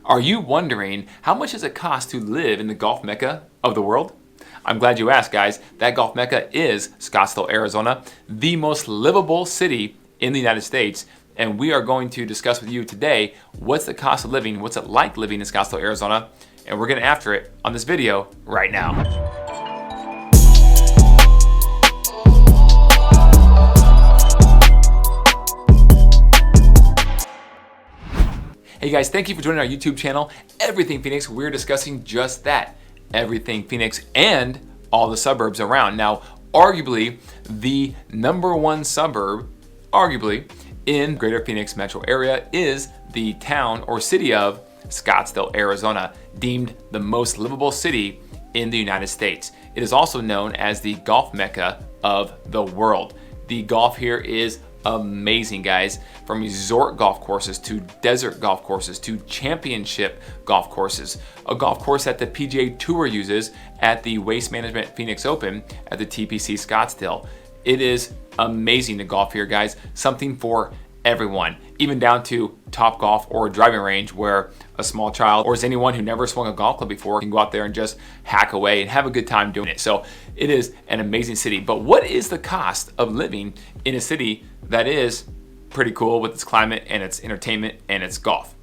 Are you wondering how much does it cost to live in the golf mecca of the world? I'm glad you asked, guys. That golf mecca is Scottsdale, Arizona, the most livable city in the United States. And we are going to discuss with you today what's the cost of living, what's it like living in Scottsdale, Arizona, and we're getting after it on this video right now. Hey guys, thank you for joining our YouTube channel, Everything Phoenix. We're discussing just that, everything Phoenix and all the suburbs around. Now, arguably, the number one suburb, in greater Phoenix metro area is the town or city of Scottsdale, Arizona, deemed the most livable city in the United States. It is also known as the golf mecca of the world. The golf here is amazing, guys. From resort golf courses to desert golf courses to championship golf courses. A golf course that the PGA Tour uses at the Waste Management Phoenix Open at the TPC Scottsdale. It is amazing to golf here, guys. Something for everyone, even down to Top Golf or a driving range where a small child or as anyone who never swung a golf club before can go out there and just hack away and have a good time doing it. So it is an amazing city. But what is the cost of living in a city that is pretty cool with its climate and its entertainment and its golf?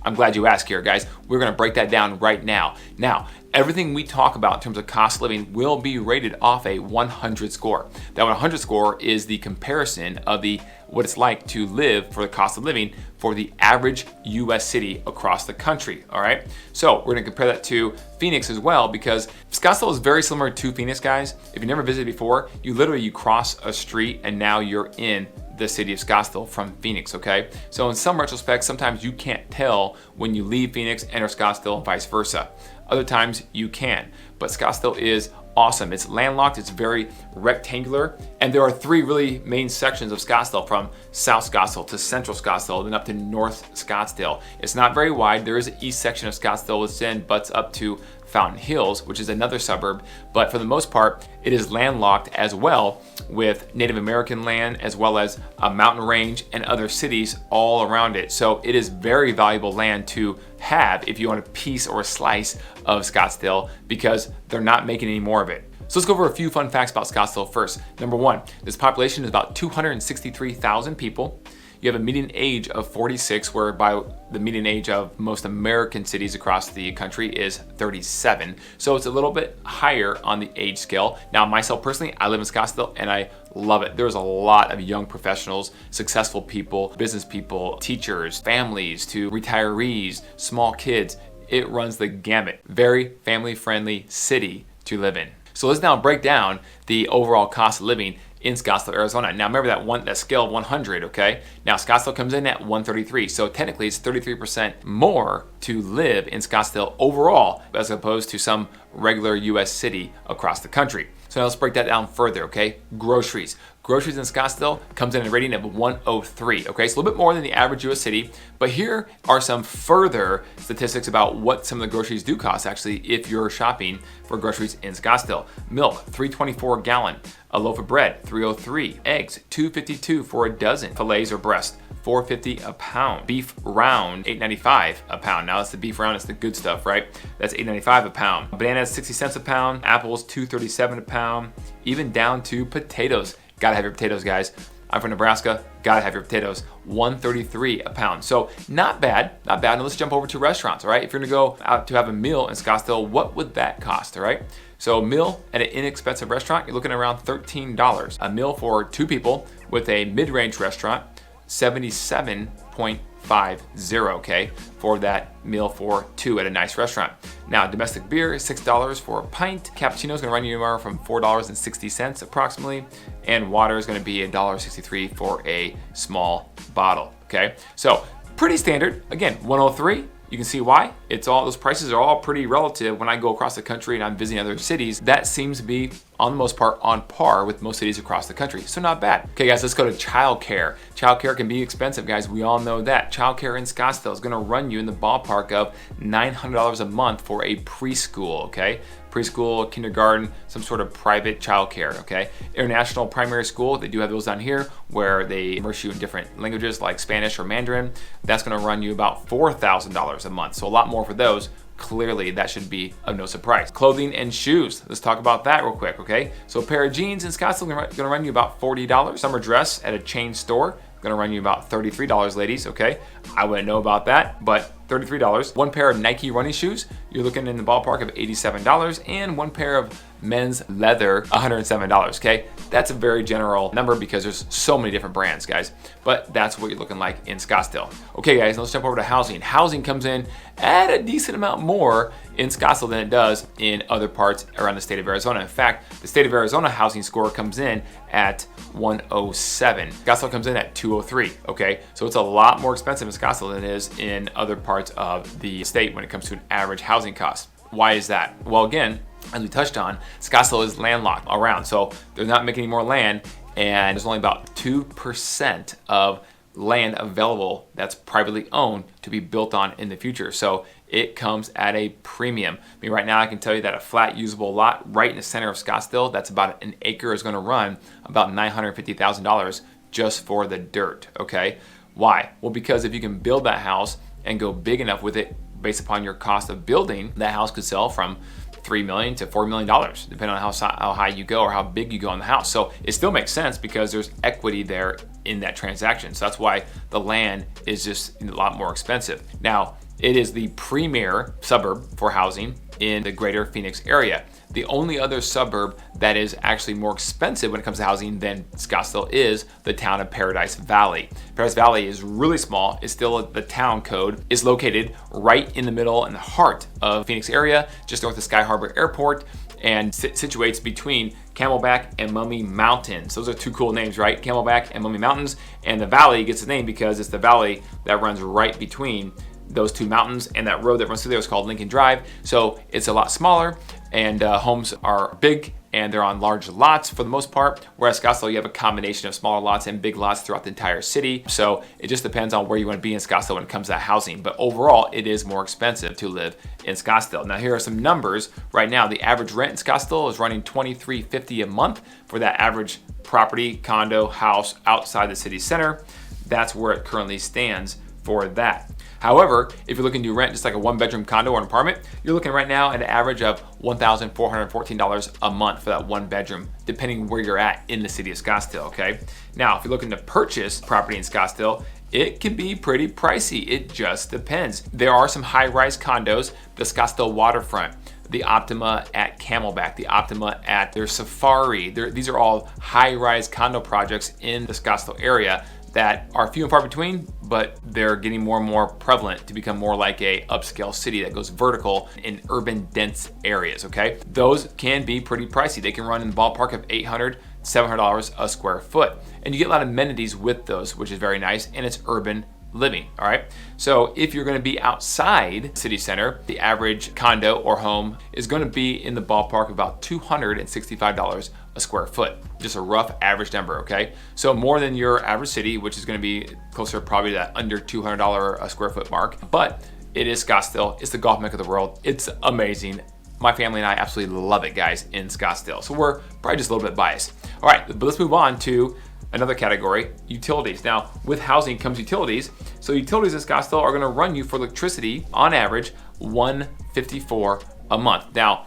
I'm glad you asked here, guys. We're gonna break that down right now. Now, everything we talk about in terms of cost of living will be rated off a 100 score. That 100 score is the comparison of what it's like to live for the cost of living for the average US city across the country, all right? So we're gonna compare that to Phoenix as well, because Scottsdale is very similar to Phoenix, guys. If you never visited before, you cross a street and now you're in the city of Scottsdale from Phoenix, okay? So in some retrospects, sometimes you can't tell when you leave Phoenix, enter Scottsdale, and vice versa. Other times you can, but Scottsdale is awesome. It's landlocked, it's very rectangular, and there are three really main sections of Scottsdale, from South Scottsdale to Central Scottsdale, then up to North Scottsdale. It's not very wide. There is an east section of Scottsdale which then butts up to Fountain Hills, which is another suburb, but for the most part, it is landlocked as well, with Native American land as well as a mountain range and other cities all around it. So it is very valuable land to have if you want a piece or a slice of Scottsdale, because they're not making any more of it. So let's go over a few fun facts about Scottsdale first. Number one, this population is about 263,000 people. You have a median age of 46, whereby the median age of most American cities across the country is 37. So it's a little bit higher on the age scale. Now, myself personally, I live in Scottsdale and I love it. There's a lot of young professionals, successful people, business people, teachers, families to retirees, small kids. It runs the gamut. Very family-friendly city to live in. So let's now break down the overall cost of living in Scottsdale, Arizona. Now remember that scale of 100, okay? Now Scottsdale comes in at 133, so technically it's 33% more to live in Scottsdale overall as opposed to some regular US city across the country. So now let's break that down further, okay? Groceries. Groceries in Scottsdale comes in a rating of 103, okay? So a little bit more than the average US city, but here are some further statistics about what some of the groceries do cost actually if you're shopping for groceries in Scottsdale. Milk, $3.24 a gallon. A loaf of bread, $3.03. Eggs, $2.52 for a dozen. Fillets or breast, $4.50 a pound. Beef round, $8.95 a pound. Now that's the beef round, it's the good stuff, right? That's $8.95 a pound. Bananas, 60 cents a pound. Apples, $2.37 a pound. Even down to potatoes. Gotta have your potatoes, guys. I'm from Nebraska, gotta have your potatoes. $1.33 a pound. So not bad, not bad. Now let's jump over to restaurants, all right? If you're gonna go out to have a meal in Scottsdale, what would that cost, all right? So a meal at an inexpensive restaurant, you're looking at around $13. A meal for two people with a mid-range restaurant, $77.50, okay, for that meal for two at a nice restaurant. Now, domestic beer is $6 for a pint. Cappuccino is gonna run you anywhere from $4.60 approximately, and water is gonna be $1.63 for a small bottle, okay? So pretty standard. Again, 103. You can see why. Those prices are all pretty relative. When I go across the country and I'm visiting other cities, that seems to be, on the most part, on par with most cities across the country. So not bad. Okay, guys, let's go to childcare. Childcare can be expensive, guys. We all know that. Childcare in Scottsdale is gonna run you in the ballpark of $900 a month for a preschool, okay? preschool, kindergarten, some sort of private childcare, okay? International primary school, they do have those down here where they immerse you in different languages like Spanish or Mandarin. That's gonna run you about $4,000 a month, so a lot more for those. Clearly, that should be of no surprise. Clothing and shoes. Let's talk about that real quick, okay? So a pair of jeans in Scottsdale is gonna run you about $40. Summer dress at a chain store, gonna run you about $33, ladies, okay? I wouldn't know about that, but $33. One pair of Nike running shoes, you're looking in the ballpark of $87, and one pair of men's leather, $107, okay? That's a very general number because there's so many different brands, guys, but that's what you're looking like in Scottsdale. Okay, guys, let's jump over to housing. Housing comes in at a decent amount more in Scottsdale than it does in other parts around the state of Arizona. In fact, the state of Arizona housing score comes in at 107. Scottsdale comes in at 203, okay? So it's a lot more expensive in Scottsdale than it is in other parts of the state when it comes to an average housing cost. Why is that? Well, again, as we touched on, Scottsdale is landlocked around, so they're not making any more land, and there's only about 2% of land available that's privately owned to be built on in the future. So it comes at a premium. I mean, right now I can tell you that a flat usable lot right in the center of Scottsdale, that's about an acre, is gonna run about $950,000 just for the dirt, okay? Why? Well, because if you can build that house and go big enough with it based upon your cost of building, that house could sell from $3 million to $4 million, depending on how high you go or how big you go on the house. So it still makes sense because there's equity there in that transaction. So that's why the land is just a lot more expensive. Now, it is the premier suburb for housing in the greater Phoenix area. The only other suburb that is actually more expensive when it comes to housing than Scottsdale is the town of Paradise Valley. Paradise Valley is really small. It's still the town code. It's located right in the middle in the heart of Phoenix area, just north of Sky Harbor Airport, and situates between Camelback and Mummy Mountains. Those are two cool names, right? Camelback and Mummy Mountains. And the valley gets its name because it's the valley that runs right between those two mountains, and that road that runs through there is called Lincoln Drive. So it's a lot smaller, and homes are big, and they're on large lots for the most part. Whereas Scottsdale, you have a combination of smaller lots and big lots throughout the entire city. So it just depends on where you want to be in Scottsdale when it comes to housing. But overall, it is more expensive to live in Scottsdale. Now, here are some numbers. Right now, the average rent in Scottsdale is running $23.50 a month for that average property, condo, house outside the city center. That's where it currently stands for that. However, if you're looking to rent just like a one-bedroom condo or an apartment, you're looking right now at an average of $1,414 a month for that one bedroom, depending where you're at in the city of Scottsdale, okay? Now, if you're looking to purchase property in Scottsdale, it can be pretty pricey. It just depends. There are some high-rise condos, the Scottsdale Waterfront, the Optima at Camelback, the Optima at their Safari. These are all high-rise condo projects in the Scottsdale area that are few and far between, but they're getting more and more prevalent to become more like a upscale city that goes vertical in urban dense areas, okay? Those can be pretty pricey. They can run in the ballpark of $800, $700 a square foot. And you get a lot of amenities with those, which is very nice, and it's urban living, all right? So if you're gonna be outside city center, the average condo or home is gonna be in the ballpark of about $265 a square foot. Just a rough average number, okay? So more than your average city, which is gonna be closer probably to that under $200 a square foot mark, but it is Scottsdale. It's the golf mecca of the world. It's amazing. My family and I absolutely love it, guys, in Scottsdale. So we're probably just a little bit biased. All right, but let's move on to another category, utilities. Now, with housing comes utilities. So utilities in Scottsdale are gonna run you for electricity, on average, $154 a month. Now,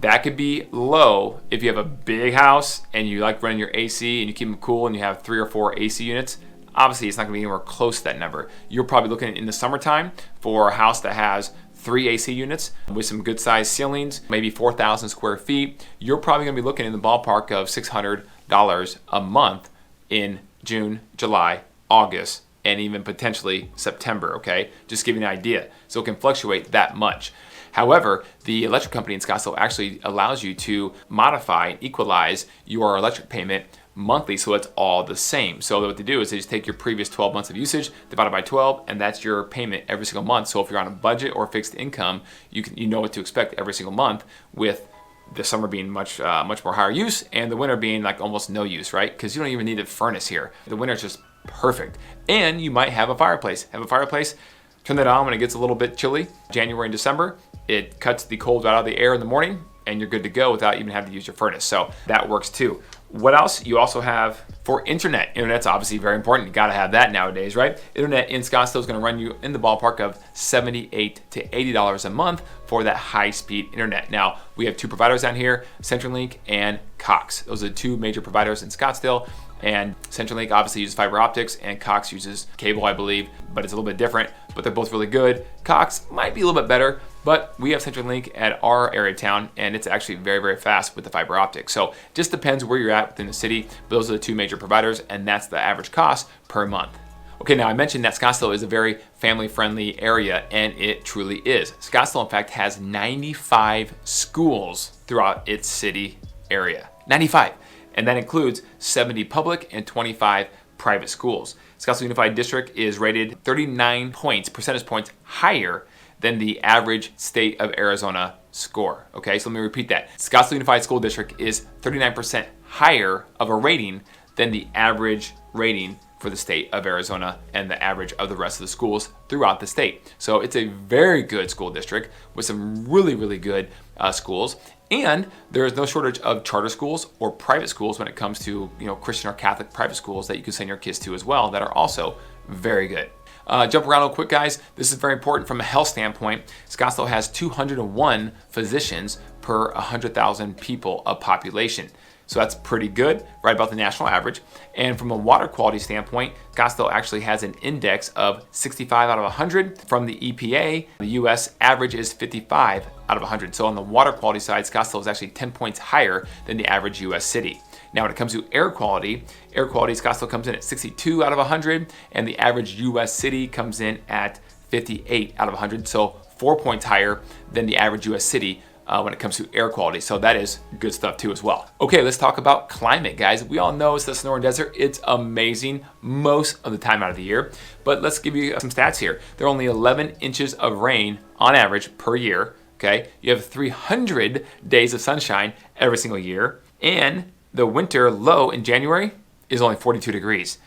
that could be low if you have a big house and you like running your AC and you keep them cool and you have 3 or 4 AC units. Obviously, it's not gonna be anywhere close to that number. You're probably looking in the summertime for a house that has 3 AC units with some good sized ceilings, maybe 4,000 square feet. You're probably gonna be looking in the ballpark of $600 a month in June, July, August, and even potentially September, okay? Just giving you an idea. So it can fluctuate that much. However, the electric company in Scottsdale actually allows you to modify and equalize your electric payment monthly so it's all the same. So what they do is they just take your previous 12 months of usage, divide it by 12, and that's your payment every single month. So if you're on a budget or fixed income, you know what to expect every single month, with the summer being much more higher use and the winter being like almost no use, right? Because you don't even need a furnace here. The winter is just perfect. And you might have a fireplace. Turn that on when it gets a little bit chilly, January and December. It cuts the cold out of the air in the morning, and you're good to go without even having to use your furnace. So that works too. What else? You also have for internet. Internet's obviously very important. You got to have that nowadays, right? Internet in Scottsdale is going to run you in the ballpark of $78 to $80 a month for that high-speed internet. Now, we have two providers down here, CenturyLink and Cox. Those are the two major providers in Scottsdale. And CenturyLink obviously uses fiber optics and Cox uses cable, I believe, but it's a little bit different, but they're both really good. Cox might be a little bit better, but we have CenturyLink at our area of town, and it's actually very, very fast with the fiber optics. So it just depends where you're at within the city, but those are the two major providers, and that's the average cost per month. Okay, now I mentioned that Scottsdale is a very family-friendly area, and it truly is. Scottsdale, in fact, has 95 schools throughout its city area. 95. And that includes 70 public and 25 private schools. Scottsdale Unified District is rated 39 percentage points higher than the average state of Arizona score. Okay, so let me repeat that. Scottsdale Unified School District is 39% higher of a rating than the average rating for the state of Arizona and the average of the rest of the schools throughout the state. So it's a very good school district with some really, really good schools. And there is no shortage of charter schools or private schools when it comes to Christian or Catholic private schools that you can send your kids to as well that are also very good. Jump around real quick, guys. This is very important from a health standpoint. Scottsdale has 201 physicians per 100,000 people of population. So that's pretty good, right about the national average. And from a water quality standpoint, Scottsdale actually has an index of 65 out of 100. From the EPA, the US average is 55 out of 100. So on the water quality side, Scottsdale is actually 10 points higher than the average US city. Now when it comes to air quality, Scottsdale comes in at 62 out of 100, and the average US city comes in at 58 out of 100. So 4 points higher than the average US city when it comes to air quality. So that is good stuff too as well. Okay, let's talk about climate, guys. We all know it's the Sonoran Desert. It's amazing most of the time out of the year, but let's give you some stats here. There are only 11 inches of rain on average per year, okay? You have 300 days of sunshine every single year, and the winter low in January is only 42 degrees.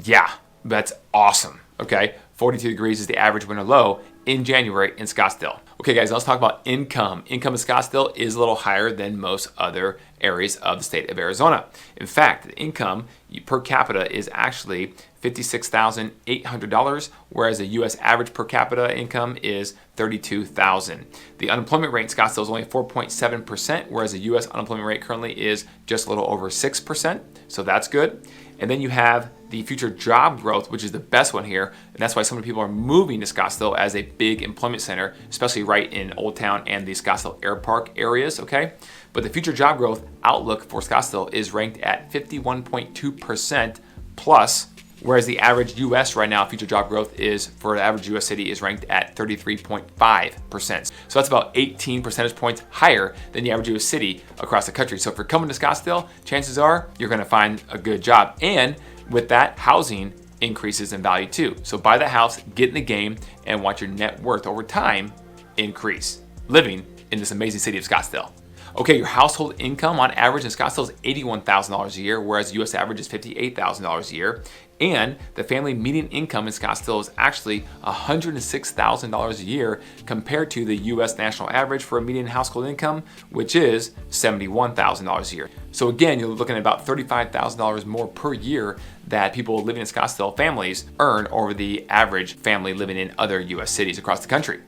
Yeah, that's awesome, okay? 42 degrees is the average winter low in January in Scottsdale. Okay guys, let's talk about income. Income in Scottsdale is a little higher than most other areas of the state of Arizona. In fact, the income per capita is actually $56,800, whereas the US average per capita income is $32,000. The unemployment rate in Scottsdale is only 4.7%, whereas the US unemployment rate currently is just a little over 6%, so that's good. And then you have the future job growth, which is the best one here, and that's why so many people are moving to Scottsdale as a big employment center, especially right in Old Town and the Scottsdale Air Park areas, okay? But the future job growth outlook for Scottsdale is ranked at 51.2% plus, whereas the average US right now future job growth is, for the average US city, is ranked at 33.5%. So that's about 18 percentage points higher than the average US city across the country. So if you're coming to Scottsdale, chances are you're gonna find a good job. And with that, housing increases in value too. So buy the house, get in the game, and watch your net worth over time increase living in this amazing city of Scottsdale. Okay, your household income on average in Scottsdale is $81,000 a year, whereas the US average is $58,000 a year. And the family median income in Scottsdale is actually $106,000 a year compared to the US national average for a median household income, which is $71,000 a year. So again, you're looking at about $35,000 more per year that people living in Scottsdale, families, earn over the average family living in other US cities across the country.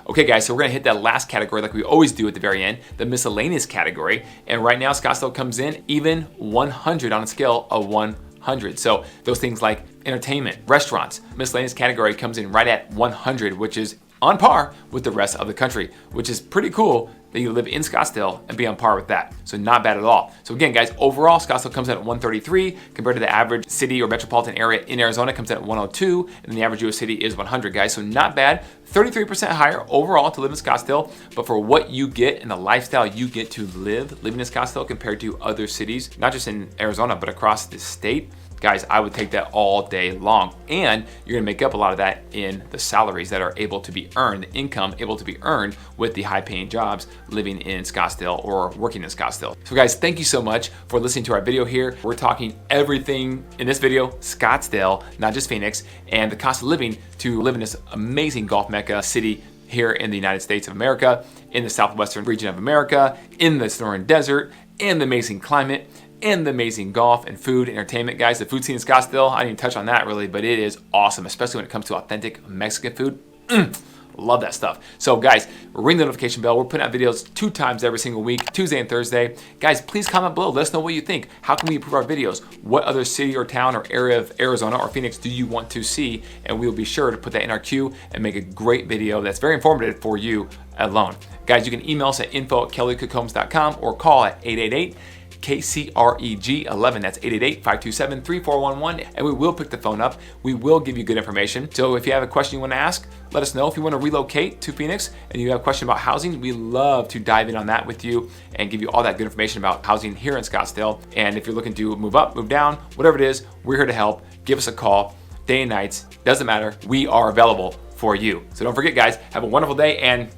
Okay guys, so we're gonna hit that last category like we always do at the very end, the miscellaneous category. And right now Scottsdale comes in even 100 on a scale of 100. So those things like entertainment, restaurants, miscellaneous category comes in right at 100, which is on par with the rest of the country, which is pretty cool that you live in Scottsdale and be on par with that. So not bad at all. So again, guys, overall, Scottsdale comes in at 133 compared to the average city or metropolitan area in Arizona comes in at 102, and the average US city is 100, guys. So not bad, 33% higher overall to live in Scottsdale, but for what you get and the lifestyle you get to live living in Scottsdale compared to other cities, not just in Arizona, but across the state, guys, I would take that all day long. And you're gonna make up a lot of that in the salaries that are able to be earned, the income able to be earned with the high paying jobs living in Scottsdale or working in Scottsdale. So guys, thank you so much for listening to our video here. We're talking everything in this video, Scottsdale, not just Phoenix, and the cost of living to live in this amazing golf mecca city here in the United States of America, in the southwestern region of America, in the Sonoran Desert, and the amazing climate, and the amazing golf and food entertainment. Guys, the food scene in Scottsdale, I didn't even touch on that really, but it is awesome, especially when it comes to authentic Mexican food. Love that stuff. So guys, ring the notification bell. We're putting out videos 2 times every single week, Tuesday and Thursday. Guys, please comment below. Let us know what you think. How can we improve our videos? What other city or town or area of Arizona or Phoenix do you want to see? And we will be sure to put that in our queue and make a great video that's very informative for you alone. Guys, you can email us at info@kellycocombs.com or call at 888 KCREG 11. That's 888-527-3411, and we will pick the phone up. We will give you good information. So if you have a question you want to ask, let us know. If you want to relocate to Phoenix and you have a question about housing, we love to dive in on that with you and give you all that good information about housing here in Scottsdale. And if you're looking to move up, move down, whatever it is, we're here to help. Give us a call, day and nights, doesn't matter. We are available for you. So don't forget, guys, have a wonderful day and